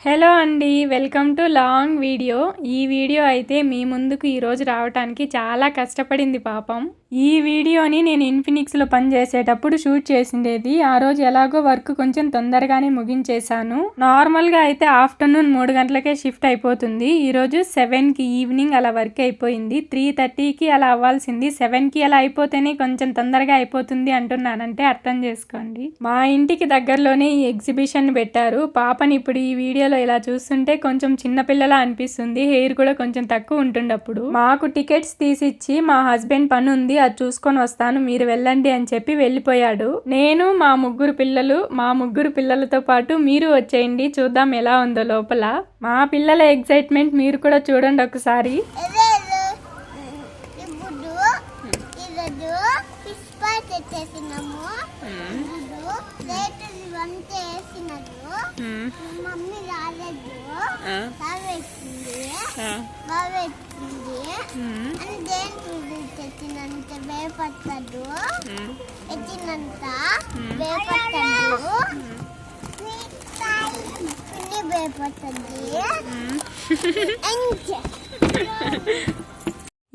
Hello అండి, welcome to long video. ఈ video అయితే మీ ముందుకు ఈరోజు రావడానికి చాలా కష్టపడింది పాపం. ఈ వీడియోని నేను ఇన్ఫినిక్స్లో పనిచేసేటప్పుడు షూట్ చేసిండేది. ఆ రోజు ఎలాగో వర్క్ కొంచెం తొందరగానే ముగించేశాను. నార్మల్గా అయితే ఆఫ్టర్నూన్ 3 గంటలకే షిఫ్ట్ అయిపోతుంది. ఈరోజు 7కి ఈవినింగ్ అలా వర్క్ అయిపోయింది. 3:30కి అలా అవ్వాల్సింది 7కి అలా అయిపోతేనే కొంచెం తొందరగా అయిపోతుంది అంటున్నానంటే అర్థం చేసుకోండి. మా ఇంటికి దగ్గరలోనే ఈ ఎగ్జిబిషన్ పెట్టారు. పాపని ఇప్పుడు ఈ వీడియోలో ఇలా చూస్తుంటే కొంచెం చిన్నపిల్లలా అనిపిస్తుంది. హెయిర్ కూడా కొంచెం తక్కువ ఉంటుండప్పుడు. మాకు టికెట్స్ తీసిచ్చి మా హస్బెండ్ పని ఉంది, అది చూసుకొని వస్తాను, మీరు వెళ్ళండి అని చెప్పి వెళ్ళిపోయాడు. నేను మా ముగ్గురు పిల్లలతో పాటు మీరు వచ్చేయండి, చూద్దాం ఎలా ఉందో లోపల. మా పిల్లల ఎక్సైట్మెంట్ మీరు కూడా చూడండి ఒకసారి. మమ్మీ రాలేదు, అని దేని తెచ్చినంత వేపట్టదు, ఎత్తినంత వేపట్టదు, వేపట్టది.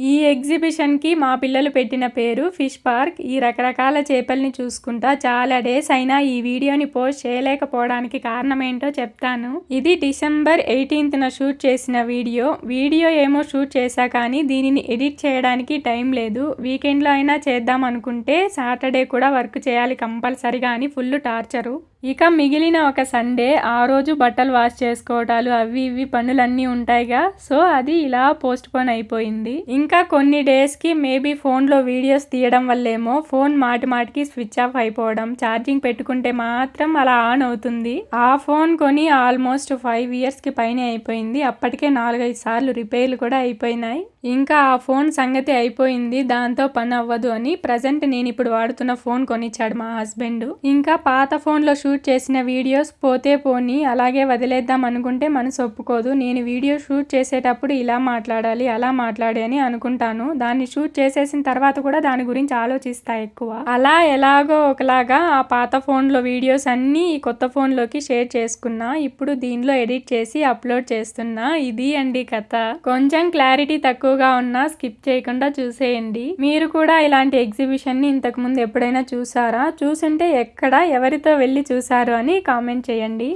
ఈ ఎగ్జిబిషన్కి మా పిల్లలు పెట్టిన పేరు ఫిష్ పార్క్. ఈ రకరకాల చేపల్ని చూసుకుంటా చాలా డేస్ అయినా ఈ వీడియోని పోస్ట్ చేయలేకపోవడానికి కారణం ఏంటో చెప్తాను. ఇది డిసెంబర్ 18న షూట్ చేసిన వీడియో ఏమో షూట్ చేశా, కానీ దీనిని ఎడిట్ చేయడానికి టైం లేదు. వీకెండ్లో అయినా చేద్దాం అనుకుంటే సాటర్డే కూడా వర్క్ చేయాలి కంపల్సరిగా అని ఫుల్ టార్చరు. ఇక మిగిలిన ఒక సండే, ఆ రోజు బట్టలు వాష్ చేసుకోవటాలు అవి ఇవి పనులన్నీ ఉంటాయిగా, సో అది ఇలా పోస్ట్ పోన్ అయిపోయింది. ఇంకా కొన్ని డేస్కి మేబీ ఫోన్లో వీడియోస్ తీయడం వల్లేమో ఫోన్ మాటికి స్విచ్ ఆఫ్ అయిపోవడం, ఛార్జింగ్ పెట్టుకుంటే మాత్రం అలా ఆన్ అవుతుంది. ఆ ఫోన్ కొని ఆల్మోస్ట్ 5 ఇయర్స్కి పైనే అయిపోయింది. అప్పటికే 4-5 సార్లు రిపేర్లు కూడా అయిపోయినాయి. ఇంకా ఆ ఫోన్ సంగతి అయిపోయింది, దాంతో పని అవ్వదు అని ప్రజెంట్ నేను ఇప్పుడు వాడుతున్న ఫోన్ కొనిచ్చాడు మా హస్బెండ్. ఇంకా పాత ఫోన్లో షూట్ చేసిన వీడియోస్ పోతే పోని అలాగే వదిలేద్దాం అనుకుంటే మనసు ఒప్పుకోదు. నేను వీడియో షూట్ చేసేటప్పుడు ఇలా మాట్లాడాలి అలా మాట్లాడి అని అనుకుంటాను. దాన్ని షూట్ చేసేసిన తర్వాత కూడా దాని గురించి ఆలోచిస్తా ఎక్కువ. అలా ఎలాగో ఒకలాగా ఆ పాత ఫోన్లో వీడియోస్ అన్నీ ఈ కొత్త ఫోన్లోకి షేర్ చేసుకున్నా. ఇప్పుడు దీనిలో ఎడిట్ చేసి అప్లోడ్ చేస్తున్నా. ఇది అండి కథ. కొంచెం క్లారిటీ తక్కువగా ఉన్నా స్కిప్ చేయకుండా చూసేయండి. మీరు కూడా ఇలాంటి ఎగ్జిబిషన్ ని ఇంతకు ముందు ఎప్పుడైనా చూసారా? చూసుంటే ఎక్కడ, ఎవరితో వెళ్ళి చూసారు అని కామెంట్ చేయండి.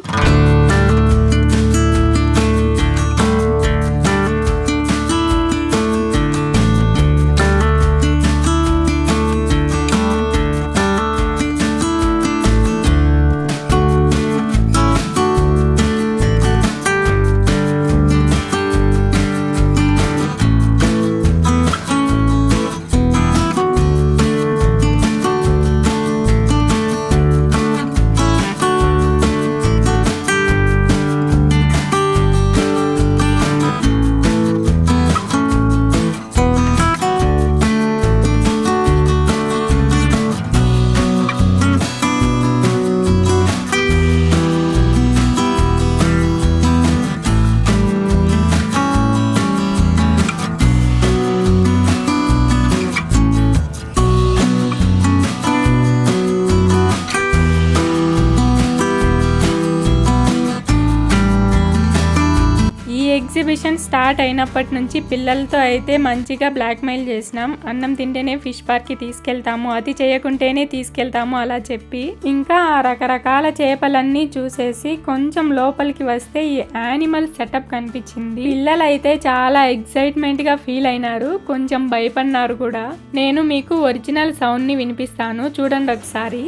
ఎగ్జిబిషన్ స్టార్ట్ అయినప్పటి నుంచి పిల్లలతో అయితే మంచిగా బ్లాక్మెయిల్ చేసినాం. అన్నం తింటేనే ఫిష్ పార్క్కి తీసుకెళ్తాము, అది చేయకుంటేనే తీసుకెళ్తాము అలా చెప్పి. ఇంకా ఆ రకరకాల చేపలన్నీ చూసేసి కొంచెం లోపలికి వస్తే ఈ యానిమల్ సెటప్ కనిపించింది. పిల్లలైతే చాలా ఎక్సైట్మెంట్ గా ఫీల్ అయినారు, కొంచెం భయపడినారు కూడా. నేను మీకు ఒరిజినల్ సౌండ్ ని వినిపిస్తాను, చూడండి ఒకసారి.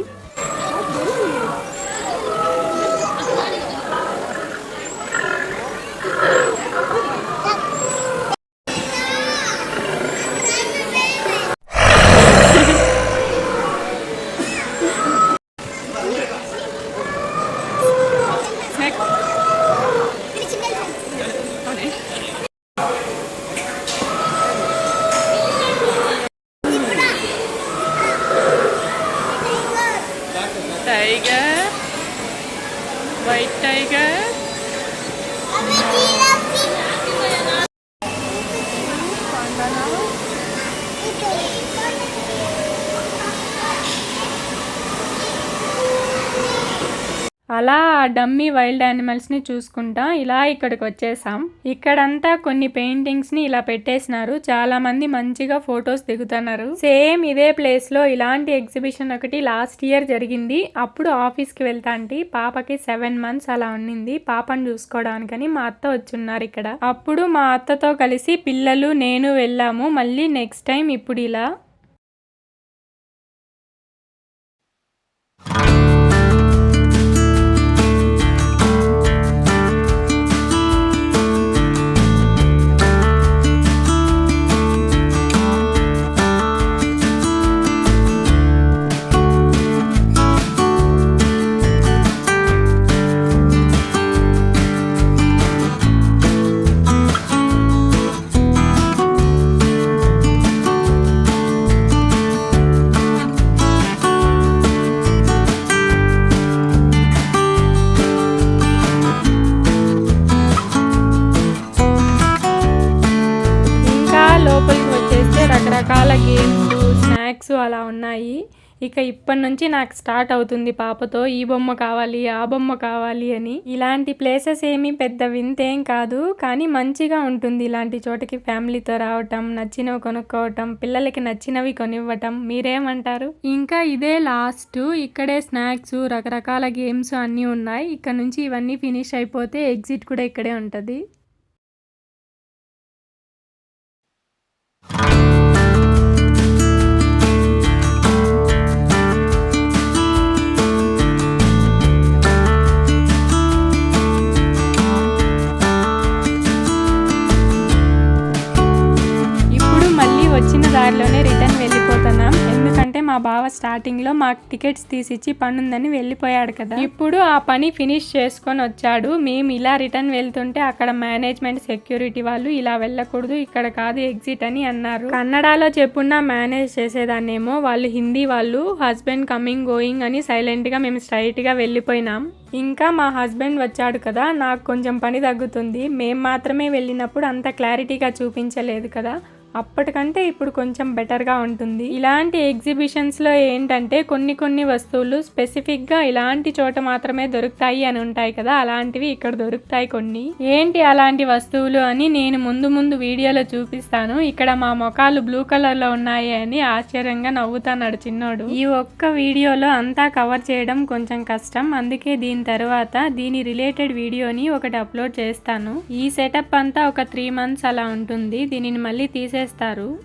అలా ఆ డమ్మీ వైల్డ్ యానిమల్స్ని చూసుకుంటా ఇలా ఇక్కడికి వచ్చేసాం. ఇక్కడంతా కొన్ని పెయింటింగ్స్ని ఇలా పెట్టేసినారు. చాలా మంది మంచిగా ఫొటోస్ దిగుతున్నారు. సేమ్ ఇదే ప్లేస్లో ఇలాంటి ఎగ్జిబిషన్ ఒకటి లాస్ట్ ఇయర్ జరిగింది. అప్పుడు ఆఫీస్కి వెళ్తాంటి. పాపకి 7 months అలా ఉండింది. పాపను చూసుకోవడానికని మా అత్త వచ్చున్నారు ఇక్కడ. అప్పుడు మా అత్తతో కలిసి పిల్లలు నేను వెళ్ళాము. మళ్ళీ నెక్స్ట్ టైం ఇప్పుడు ఇలా. లోపలికి వచ్చేస్తే రకరకాల గేమ్స్, స్నాక్స్ అలా ఉన్నాయి. ఇక ఇప్పటి నుంచి నాకు స్టార్ట్ అవుతుంది పాపతో ఈ బొమ్మ కావాలి, ఆ బొమ్మ కావాలి అని. ఇలాంటి ప్లేసెస్ ఏమీ పెద్ద వింతేం కాదు, కానీ మంచిగా ఉంటుంది ఇలాంటి చోటకి ఫ్యామిలీతో రావటం, నచ్చినవి కొనుక్కోవటం, పిల్లలకి నచ్చినవి కొనివ్వటం. మీరేమంటారు? ఇంకా ఇదే లాస్ట్. ఇక్కడే స్నాక్స్, రకరకాల గేమ్స్ అన్నీ ఉన్నాయి. ఇక్కడ నుంచి ఇవన్నీ ఫినిష్ అయిపోతే ఎగ్జిట్ కూడా ఇక్కడే ఉంటుంది. వచ్చిన దారిలోనే రిటర్న్ వెళ్ళిపోతున్నాం. ఎందుకంటే మా బావ స్టార్టింగ్లో మాకు టికెట్స్ తీసిచ్చి పని ఉందని వెళ్ళిపోయాడు కదా. ఇప్పుడు ఆ పని ఫినిష్ చేసుకొని వచ్చాడు. మేము ఇలా రిటర్న్ వెళ్తుంటే అక్కడ మేనేజ్మెంట్ సెక్యూరిటీ వాళ్ళు ఇలా వెళ్ళకూడదు, ఇక్కడ కాదు ఎగ్జిట్ అని అన్నారు. కన్నడలో చెప్పున్నా మేనేజ్ చేసేదాన్నేమో. వాళ్ళు హిందీ వాళ్ళు. హస్బెండ్ కమింగ్ గోయింగ్ అని సైలెంట్గా మేము స్ట్రైట్గా వెళ్ళిపోయినాం. ఇంకా మా హస్బెండ్ వచ్చాడు కదా, నాకు కొంచెం పని తగ్గుతుంది. మేము మాత్రమే వెళ్ళినప్పుడు అంత క్లారిటీగా చూపించలేదు కదా, అప్పటికంటే ఇప్పుడు కొంచెం బెటర్గా ఉంటుంది. ఇలాంటి ఎగ్జిబిషన్స్లో ఏంటంటే కొన్ని వస్తువులు స్పెసిఫిక్గా ఇలాంటి చోట మాత్రమే దొరుకుతాయి అని ఉంటాయి కదా, అలాంటివి ఇక్కడ దొరుకుతాయి కొన్ని. ఏంటి అలాంటి వస్తువులు అని నేను ముందు వీడియోలో చూపిస్తాను. ఇక్కడ మా మొఖాలు బ్లూ కలర్లో ఉన్నాయి అని ఆశ్చర్యంగా నవ్వుతాడు చిన్నోడు. ఈ ఒక్క వీడియోలో అంతా కవర్ చేయడం కొంచెం కష్టం, అందుకే దీని తర్వాత దీని రిలేటెడ్ వీడియోని ఒకటి అప్లోడ్ చేస్తాను. ఈ సెటప్ అంతా ఒక 3 months అలా ఉంటుంది. దీనిని మళ్ళీ తీసేస్తారు.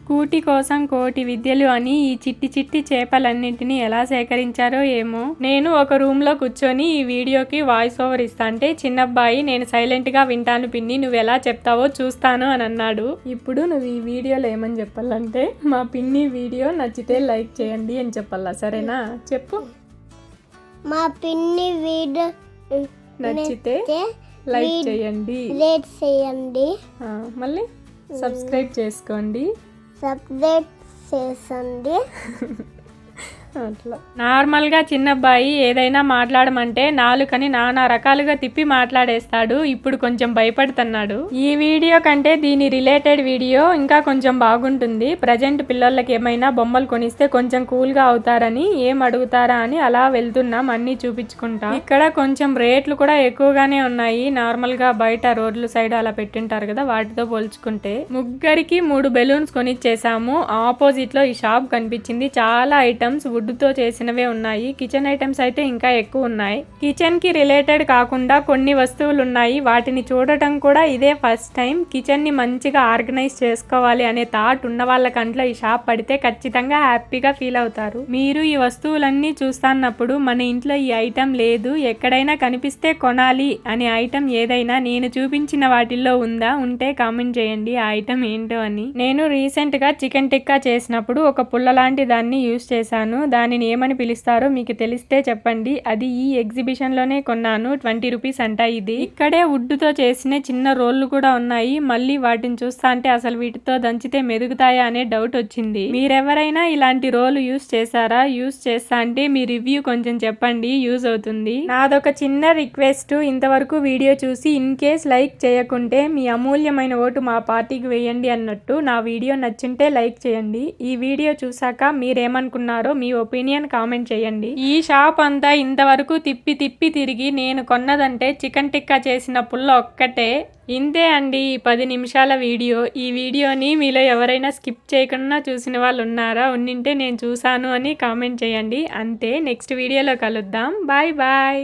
కూటి కోసం కోటి విద్యలు అని ఈ చిట్టి చేపలన్నింటినీ ఎలా సేకరించారో ఏమో. నేను ఒక రూమ్ లో కూర్చొని ఈ వీడియోకి వాయిస్ ఓవర్ ఇస్తాంటే చిన్నబ్బాయి నేను సైలెంట్ గా వింటాను పిన్ని, నువ్వు ఎలా చెప్తావో చూస్తాను అని అన్నాడు. ఇప్పుడు నువ్వు ఈ వీడియోలో ఏమని చెప్పాలంటే, మా పిన్ని వీడియో నచ్చితే లైక్ చేయండి అని చెప్పాలా, సరేనా? చెప్పు. మా పిన్ని వీడియో నచ్చితే లైక్ చేయండి, మళ్ళీ సబ్స్క్రైబ్ చేసుకోండి. అట్లా నార్మల్గా చిన్నబ్బాయి ఏదైనా మాట్లాడమంటే నాలుకని నానా రకాలుగా తిప్పి మాట్లాడేస్తాడు. ఇప్పుడు కొంచెం భయపడుతున్నాడు. ఈ వీడియో కంటే దీని రిలేటెడ్ వీడియో ఇంకా కొంచెం బాగుంటుంది. ప్రజెంట్ పిల్లలకి ఏమైనా బొమ్మలు కొనిస్తే కొంచెం కూల్గా అవుతారని, ఏం అడుగుతారా అని అలా వెళ్తున్నాం అన్ని చూపించుకుంటా. ఇక్కడ కొంచెం రేట్లు కూడా ఎక్కువగానే ఉన్నాయి. నార్మల్గా బయట రోడ్ల సైడ్ అలా పెట్టింటారు కదా, వాటితో పోల్చుకుంటే. ముగ్గురికి 3 బెలూన్స్ కొనిచ్చేసాము. ఆపోజిట్ లో ఈ షాప్ కనిపించింది. చాలా ఐటమ్స్ వుడ్తో చేసినవే ఉన్నాయి. కిచెన్ ఐటమ్స్ అయితే ఇంకా ఎక్కువ ఉన్నాయి. కిచెన్ కి రిలేటెడ్ కాకుండా కొన్ని వస్తువులు ఉన్నాయి. వాటిని చూడటం కూడా ఇదే ఫస్ట్ టైం. కిచెన్ ని మంచిగా ఆర్గనైజ్ చేసుకోవాలి అనే థాట్ ఉన్న వాళ్ళ కంట్లో ఈ షాప్ పడితే ఖచ్చితంగా హ్యాపీగా ఫీల్ అవుతారు. మీరు ఈ వస్తువులన్నీ చూస్తున్నప్పుడు మన ఇంట్లో ఈ ఐటమ్ లేదు, ఎక్కడైనా కనిపిస్తే కొనాలి అనే ఐటమ్ ఏదైనా నేను చూపించిన వాటిల్లో ఉందా? ఉంటే కామెంట్ చేయండి ఆ ఐటమ్ ఏంటో అని. నేను రీసెంట్ గా చికెన్ టిక్కా చేసినప్పుడు ఒక పుల్ల లాంటి దాన్ని యూజ్ చేశాను. దానిని ఏమని పిలుస్తారో మీకు తెలిస్తే చెప్పండి. అది ఈ ఎగ్జిబిషన్ లోనే కొన్నాను. 20 రూపీస్ అంట ఇది. ఇక్కడే వుడ్ తో చేసిన చిన్న రోళ్లు కూడా ఉన్నాయి. మళ్ళీ వాటిని చూస్తా అంటే అసలు వీటితో దంచితే మెదుగుతాయా అనే డౌట్ వచ్చింది. మీరెవరైనా ఇలాంటి రోల్ యూజ్ చేశారా? యూజ్ చేస్తా అంటే మీ రివ్యూ కొంచెం చెప్పండి, యూజ్ అవుతుంది. నాదొక చిన్న రిక్వెస్ట్, ఇంతవరకు వీడియో చూసి ఇన్ కేస్ లైక్ చేయకుంటే మీ అమూల్యమైన ఓటు మా పార్టీకి వేయండి అన్నట్టు. నా వీడియో నచ్చుంటే లైక్ చేయండి. ఈ వీడియో చూసాక మీరేమనుకున్నారో మీ ఒపీనియన్ కామెంట్ చేయండి. ఈ షాప్ అంతా ఇంతవరకు తిప్పి తిప్పి తిరిగి నేను కొన్నదంటే చికెన్ టిక్కా చేసిన పుల్ల ఒక్కటే. ఇంతే అండి ఈ 10 నిమిషాల వీడియో. ఈ వీడియోని మీలో ఎవరైనా స్కిప్ చేయకుండా చూసిన వాళ్ళు ఉన్నారా? ఉండింటే నేను చూశాను అని కామెంట్ చేయండి. అంతే, నెక్స్ట్ వీడియోలో కలుద్దాం. Bye bye.